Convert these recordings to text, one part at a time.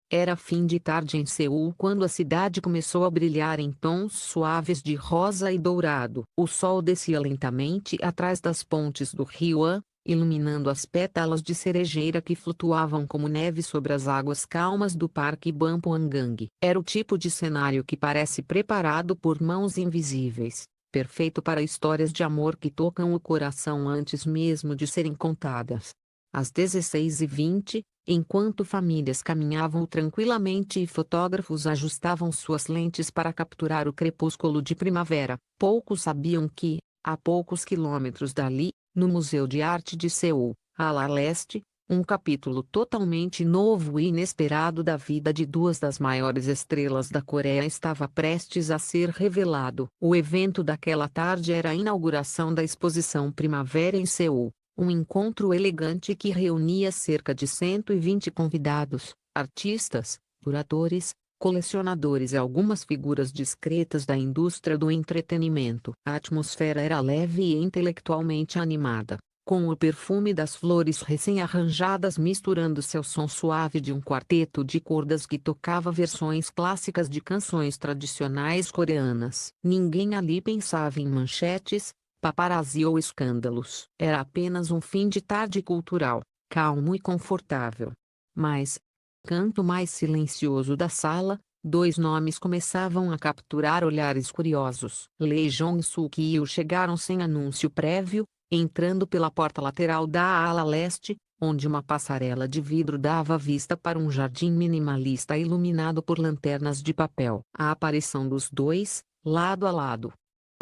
Era fim de tarde em Seul quando a cidade começou a brilhar em tons suaves de rosa e dourado. O sol descia lentamente atrás das pontes do rio Han, iluminando as pétalas de cerejeira que flutuavam como neve sobre as águas calmas do Parque Bampuangang. Era o tipo de cenário que parece preparado por mãos invisíveis, perfeito para histórias de amor que tocam o coração antes mesmo de serem contadas. Às 16h20, enquanto famílias caminhavam tranquilamente e fotógrafos ajustavam suas lentes para capturar o crepúsculo de primavera, poucos sabiam que, a poucos quilômetros dali, no Museu de Arte de Seul, ala leste, um capítulo totalmente novo e inesperado da vida de duas das maiores estrelas da Coreia estava prestes a ser revelado. O evento daquela tarde era a inauguração da exposição Primavera em Seul, um encontro elegante que reunia cerca de 120 convidados, artistas, curadores, colecionadores e algumas figuras discretas da indústria do entretenimento. A atmosfera era leve e intelectualmente animada, com o perfume das flores recém-arranjadas misturando-se ao som suave de um quarteto de cordas que tocava versões clássicas de canções tradicionais coreanas. Ninguém ali pensava em manchetes, paparazzi ou escândalos. Era apenas um fim de tarde cultural, calmo e confortável. Mas, canto mais silencioso da sala, dois nomes começavam a capturar olhares curiosos. Lee Jong-suk e Yoo chegaram sem anúncio prévio, entrando pela porta lateral da ala leste, onde uma passarela de vidro dava vista para um jardim minimalista iluminado por lanternas de papel. A aparição dos dois, lado a lado,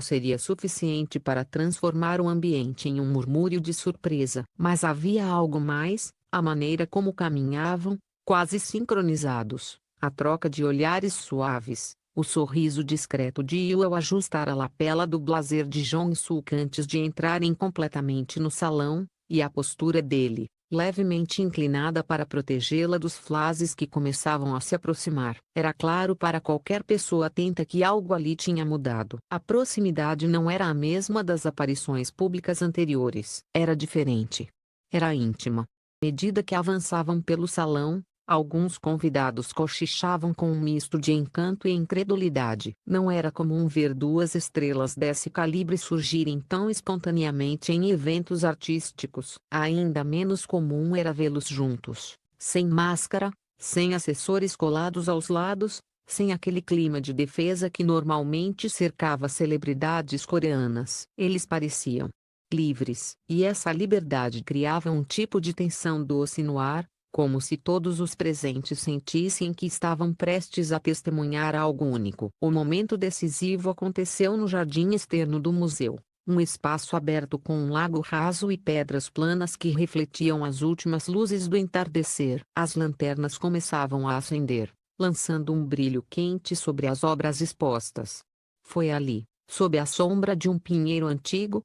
seria suficiente para transformar o ambiente em um murmúrio de surpresa. Mas havia algo mais, a maneira como caminhavam, quase sincronizados, a troca de olhares suaves, o sorriso discreto de Yoo ao ajustar a lapela do blazer de Jong-suk antes de entrarem completamente no salão, e a postura dele, levemente inclinada para protegê-la dos flashes que começavam a se aproximar. Era claro para qualquer pessoa atenta que algo ali tinha mudado. A proximidade não era a mesma das aparições públicas anteriores. Era diferente. Era íntima. À medida que avançavam pelo salão, alguns convidados cochichavam com um misto de encanto e incredulidade. Não era comum ver duas estrelas desse calibre surgirem tão espontaneamente em eventos artísticos. Ainda menos comum era vê-los juntos, sem máscara, sem assessores colados aos lados, sem aquele clima de defesa que normalmente cercava celebridades coreanas. Eles pareciam livres, e essa liberdade criava um tipo de tensão doce no ar, como se todos os presentes sentissem que estavam prestes a testemunhar algo único. O momento decisivo aconteceu no jardim externo do museu, um espaço aberto com um lago raso e pedras planas que refletiam as últimas luzes do entardecer. As lanternas começavam a acender, lançando um brilho quente sobre as obras expostas. Foi ali, sob a sombra de um pinheiro antigo,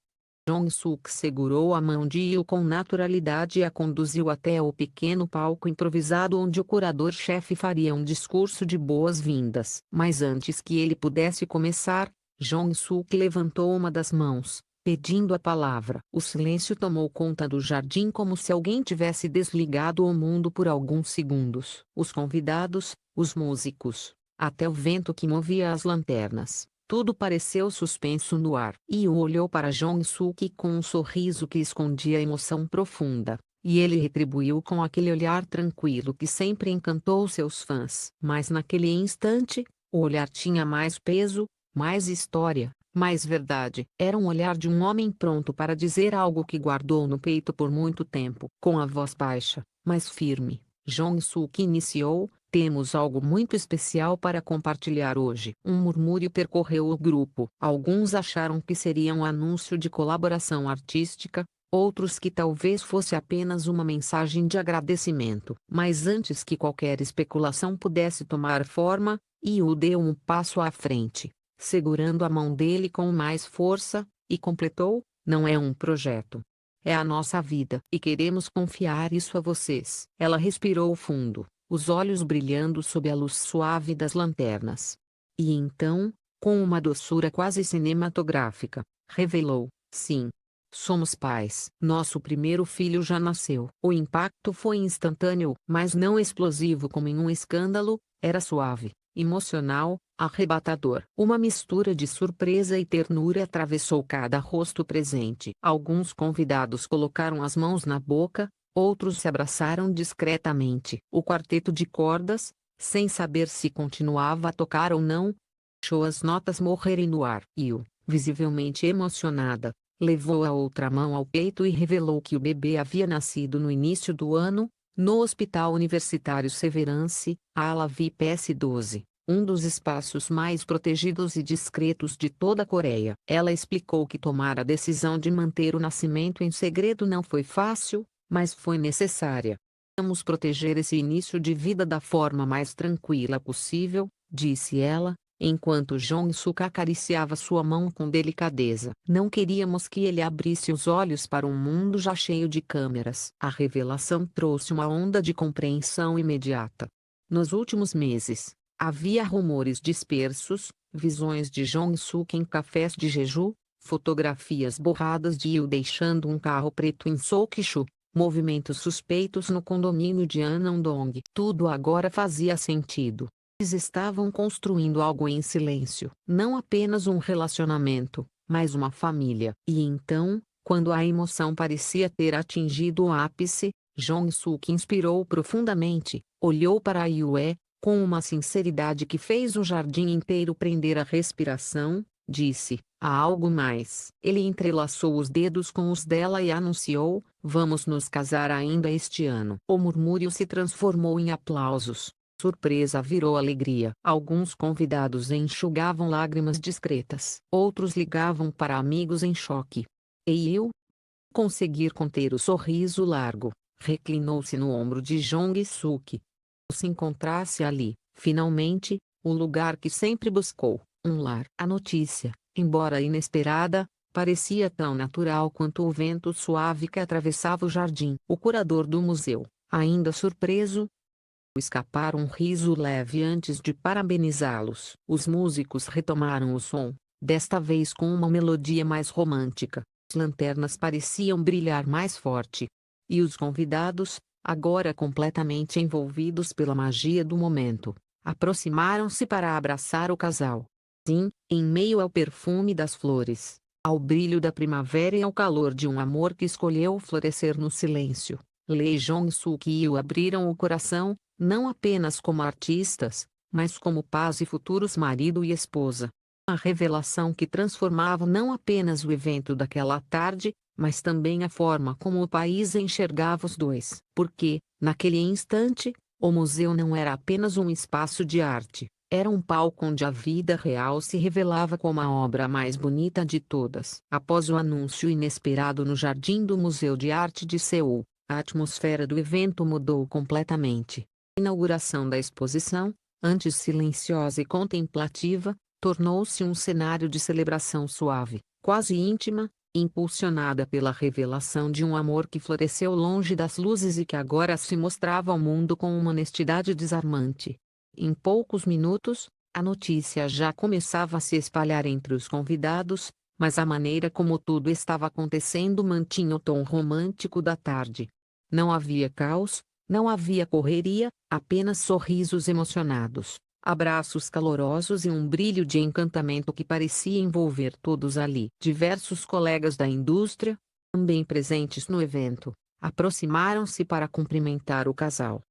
Jong-suk segurou a mão de Yoo com naturalidade e a conduziu até o pequeno palco improvisado onde o curador-chefe faria um discurso de boas-vindas. Mas antes que ele pudesse começar, Jong-suk levantou uma das mãos, pedindo a palavra. O silêncio tomou conta do jardim como se alguém tivesse desligado o mundo por alguns segundos. Os convidados, os músicos, até o vento que movia as lanternas. Tudo pareceu suspenso no ar. Yoo olhou para Jong-suk com um sorriso que escondia emoção profunda, e ele retribuiu com aquele olhar tranquilo que sempre encantou seus fãs. Mas naquele instante, o olhar tinha mais peso, mais história, mais verdade. Era um olhar de um homem pronto para dizer algo que guardou no peito por muito tempo. Com a voz baixa, mas firme, Jong-suk iniciou: "Temos algo muito especial para compartilhar hoje." Um murmúrio percorreu o grupo. Alguns acharam que seria um anúncio de colaboração artística, outros que talvez fosse apenas uma mensagem de agradecimento. Mas antes que qualquer especulação pudesse tomar forma, Yoo deu um passo à frente, segurando a mão dele com mais força, e completou: "Não é um projeto. É a nossa vida. E queremos confiar isso a vocês." Ela respirou fundo, os olhos brilhando sob a luz suave das lanternas. E então, com uma doçura quase cinematográfica, revelou: "Sim. Somos pais. Nosso primeiro filho já nasceu. O impacto foi instantâneo, mas não explosivo como em um escândalo, era suave, emocional, arrebatador. Uma mistura de surpresa e ternura atravessou cada rosto presente. Alguns convidados colocaram as mãos na boca, outros se abraçaram discretamente. O quarteto de cordas, sem saber se continuava a tocar ou não, deixou as notas morrerem no ar. Io, visivelmente emocionada, levou a outra mão ao peito e revelou que o bebê havia nascido no início do ano, no Hospital Universitário Severance, ala VIP S12, um dos espaços mais protegidos e discretos de toda a Coreia. Ela explicou que tomar a decisão de manter o nascimento em segredo não foi fácil, mas foi necessária. Vamos proteger esse início de vida da forma mais tranquila possível, disse ela, enquanto Jong-suk acariciava sua mão com delicadeza. Não queríamos que ele abrisse os olhos para um mundo já cheio de câmeras. A revelação trouxe uma onda de compreensão imediata. Nos últimos meses, havia rumores dispersos, visões de Jong-suk em cafés de Jeju, fotografias borradas de Yu deixando um carro preto em Sokcho, movimentos suspeitos no condomínio de Anandong. Tudo agora fazia sentido. Eles estavam construindo algo em silêncio. Não apenas um relacionamento, mas uma família. E então, quando a emoção parecia ter atingido o ápice, Jong-suk inspirou profundamente, olhou para Yue, com uma sinceridade que fez o jardim inteiro prender a respiração, disse, há algo mais. Ele entrelaçou os dedos com os dela e anunciou, vamos nos casar ainda este ano. O murmúrio se transformou em aplausos. Surpresa virou alegria. Alguns convidados enxugavam lágrimas discretas. Outros ligavam para amigos em choque. E eu? Conseguir conter o sorriso largo, reclinou-se no ombro de Jong-suk. Se encontrasse ali, finalmente, o lugar que sempre buscou, um lar. A notícia, embora inesperada, parecia tão natural quanto o vento suave que atravessava o jardim. O curador do museu, ainda surpreso, escapar um riso leve antes de parabenizá-los. Os músicos retomaram o som, desta vez com uma melodia mais romântica. As lanternas pareciam brilhar mais forte. E os convidados, agora completamente envolvidos pela magia do momento, aproximaram-se para abraçar o casal. Sim, em meio ao perfume das flores, ao brilho da primavera e ao calor de um amor que escolheu florescer no silêncio, Lee Jong-suk e Yu abriram o coração, não apenas como artistas, mas como pais e futuros marido e esposa. A revelação que transformava não apenas o evento daquela tarde, mas também a forma como o país enxergava os dois. Porque, naquele instante, o museu não era apenas um espaço de arte, era um palco onde a vida real se revelava como a obra mais bonita de todas. Após o anúncio inesperado no jardim do Museu de Arte de Seul, a atmosfera do evento mudou completamente. A inauguração da exposição, antes silenciosa e contemplativa, tornou-se um cenário de celebração suave, quase íntima, impulsionada pela revelação de um amor que floresceu longe das luzes e que agora se mostrava ao mundo com uma honestidade desarmante. Em poucos minutos, a notícia já começava a se espalhar entre os convidados, mas a maneira como tudo estava acontecendo mantinha o tom romântico da tarde. Não havia caos, não havia correria, apenas sorrisos emocionados, abraços calorosos e um brilho de encantamento que parecia envolver todos ali. Diversos colegas da indústria, também presentes no evento, aproximaram-se para cumprimentar o casal.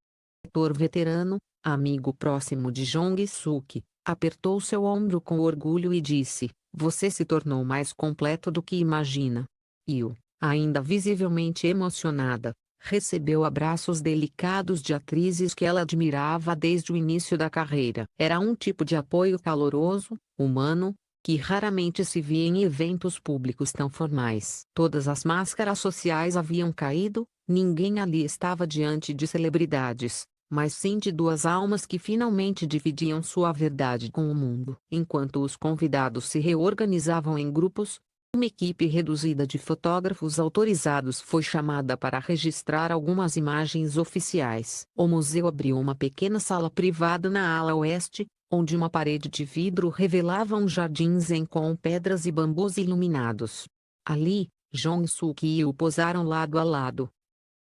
O ator veterano, amigo próximo de Jong-suk, apertou seu ombro com orgulho e disse, você se tornou mais completo do que imagina. Yu, ainda visivelmente emocionada, recebeu abraços delicados de atrizes que ela admirava desde o início da carreira. Era um tipo de apoio caloroso, humano, que raramente se via em eventos públicos tão formais. Todas as máscaras sociais haviam caído, ninguém ali estava diante de celebridades, mas sim de duas almas que finalmente dividiam sua verdade com o mundo. Enquanto os convidados se reorganizavam em grupos, uma equipe reduzida de fotógrafos autorizados foi chamada para registrar algumas imagens oficiais. O museu abriu uma pequena sala privada na ala oeste, onde uma parede de vidro revelava um jardim zen com pedras e bambus iluminados. Ali, Jong-suk e Yu posaram lado a lado.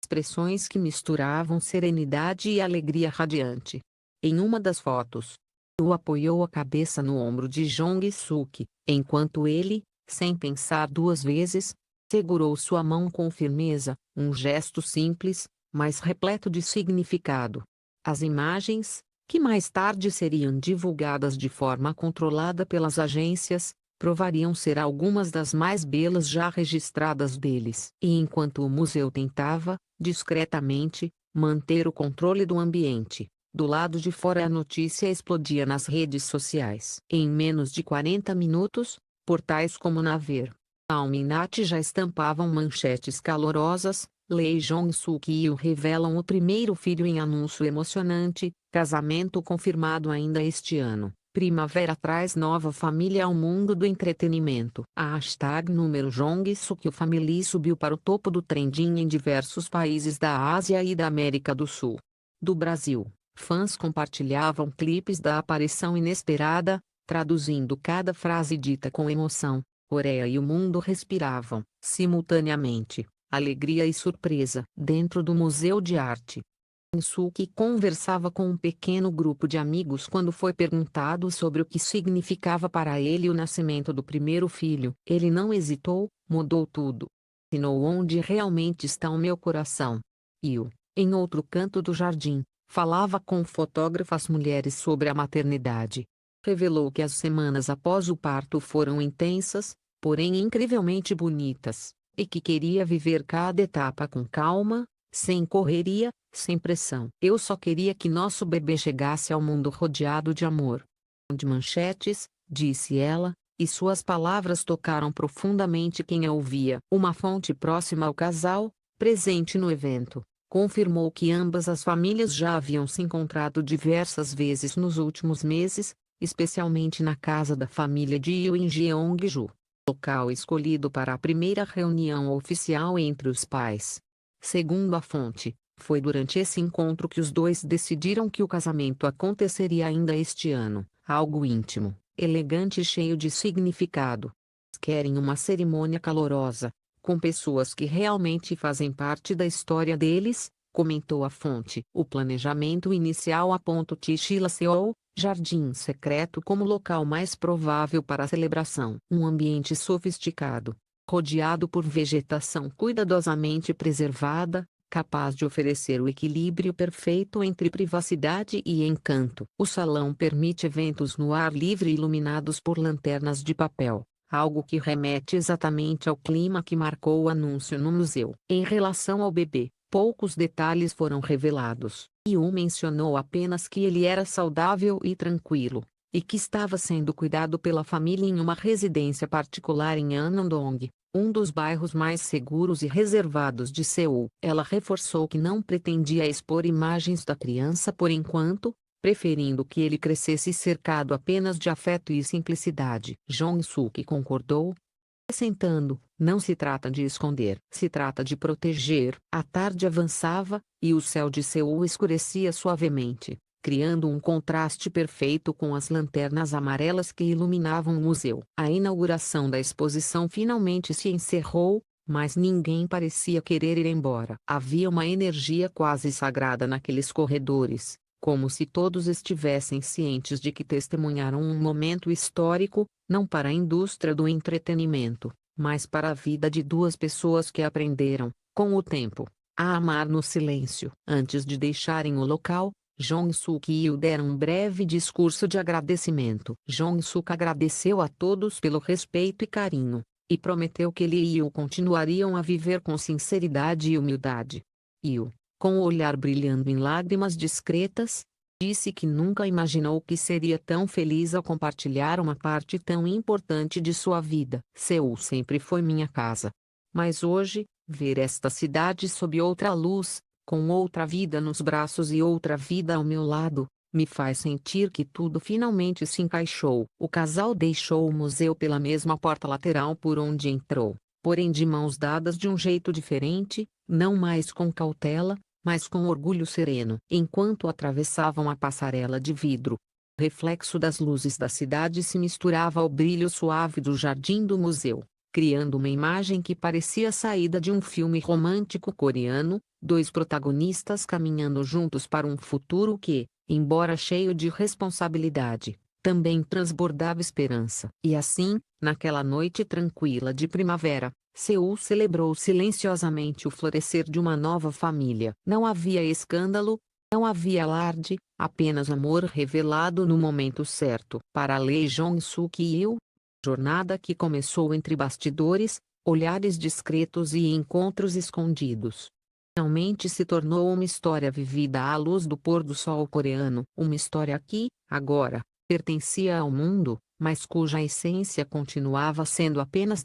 Expressões que misturavam serenidade e alegria radiante. Em uma das fotos, Yu apoiou a cabeça no ombro de Jong-suk, enquanto ele, sem pensar duas vezes, segurou sua mão com firmeza, um gesto simples, mas repleto de significado. As imagens, que mais tarde seriam divulgadas de forma controlada pelas agências, provariam ser algumas das mais belas já registradas deles. E enquanto o museu tentava, discretamente, manter o controle do ambiente, do lado de fora a notícia explodia nas redes sociais. Em menos de 40 minutos, portais como Naver, Almanac já estampavam manchetes calorosas. Lee Jong-suk e Yu revelam o primeiro filho em anúncio emocionante, casamento confirmado ainda este ano. Primavera traz nova família ao mundo do entretenimento. A hashtag número Jong-suk Family subiu para o topo do trending em diversos países da Ásia e da América do Sul. Do Brasil, fãs compartilhavam clipes da aparição inesperada, traduzindo cada frase dita com emoção. Coreia e o mundo respiravam, simultaneamente, alegria e surpresa. Dentro do Museu de Arte, Jong-suk conversava com um pequeno grupo de amigos quando foi perguntado sobre o que significava para ele o nascimento do primeiro filho. Ele não hesitou, mudou tudo. Ensinou onde realmente está o meu coração. Yu, em outro canto do jardim, falava com fotógrafas mulheres sobre a maternidade. Revelou que as semanas após o parto foram intensas, porém incrivelmente bonitas, e que queria viver cada etapa com calma, sem correria, sem pressão. Eu só queria que nosso bebê chegasse ao mundo rodeado de amor. De manchetes, disse ela, e suas palavras tocaram profundamente quem a ouvia. Uma fonte próxima ao casal, presente no evento, confirmou que ambas as famílias já haviam se encontrado diversas vezes nos últimos meses, especialmente na casa da família de Yu em Jeongju, local escolhido para a primeira reunião oficial entre os pais. Segundo a fonte, foi durante esse encontro que os dois decidiram que o casamento aconteceria ainda este ano. Algo íntimo, elegante e cheio de significado. Querem uma cerimônia calorosa, com pessoas que realmente fazem parte da história deles, comentou a fonte. O planejamento inicial aponta Tchila Seol, jardim secreto como local mais provável para a celebração. Um ambiente sofisticado, rodeado por vegetação cuidadosamente preservada, capaz de oferecer o equilíbrio perfeito entre privacidade e encanto. O salão permite eventos no ar livre iluminados por lanternas de papel, algo que remete exatamente ao clima que marcou o anúncio no museu. Em relação ao bebê, poucos detalhes foram revelados. Yu mencionou apenas que ele era saudável e tranquilo, e que estava sendo cuidado pela família em uma residência particular em Annondong, um dos bairros mais seguros e reservados de Seul. Ela reforçou que não pretendia expor imagens da criança por enquanto, preferindo que ele crescesse cercado apenas de afeto e simplicidade. Jong-suk concordou, acrescentando: não se trata de esconder, se trata de proteger. A tarde avançava, e o céu de Seul escurecia suavemente, criando um contraste perfeito com as lanternas amarelas que iluminavam o museu. A inauguração da exposição finalmente se encerrou, mas ninguém parecia querer ir embora. Havia uma energia quase sagrada naqueles corredores, como se todos estivessem cientes de que testemunharam um momento histórico, não para a indústria do entretenimento, mas para a vida de duas pessoas que aprenderam, com o tempo, a amar no silêncio. Antes de deixarem o local, Jong-suk e Yu deram um breve discurso de agradecimento. Jong-suk agradeceu a todos pelo respeito e carinho, e prometeu que ele e Yu continuariam a viver com sinceridade e humildade. Yu, com o olhar brilhando em lágrimas discretas, disse que nunca imaginou que seria tão feliz ao compartilhar uma parte tão importante de sua vida. Seul sempre foi minha casa. Mas hoje, ver esta cidade sob outra luz, com outra vida nos braços e outra vida ao meu lado, me faz sentir que tudo finalmente se encaixou. O casal deixou o museu pela mesma porta lateral por onde entrou, porém de mãos dadas de um jeito diferente, não mais com cautela, mas com orgulho sereno. Enquanto atravessavam a passarela de vidro, o reflexo das luzes da cidade se misturava ao brilho suave do jardim do museu, criando uma imagem que parecia saída de um filme romântico coreano, dois protagonistas caminhando juntos para um futuro que, embora cheio de responsabilidade, também transbordava esperança. E assim, naquela noite tranquila de primavera, Seul celebrou silenciosamente o florescer de uma nova família. Não havia escândalo, não havia alarde, apenas amor revelado no momento certo. Para Lee Jong-suk e eu, jornada que começou entre bastidores, olhares discretos e encontros escondidos, finalmente se tornou uma história vivida à luz do pôr do sol coreano. Uma história que, agora, pertencia ao mundo, mas cuja essência continuava sendo apenas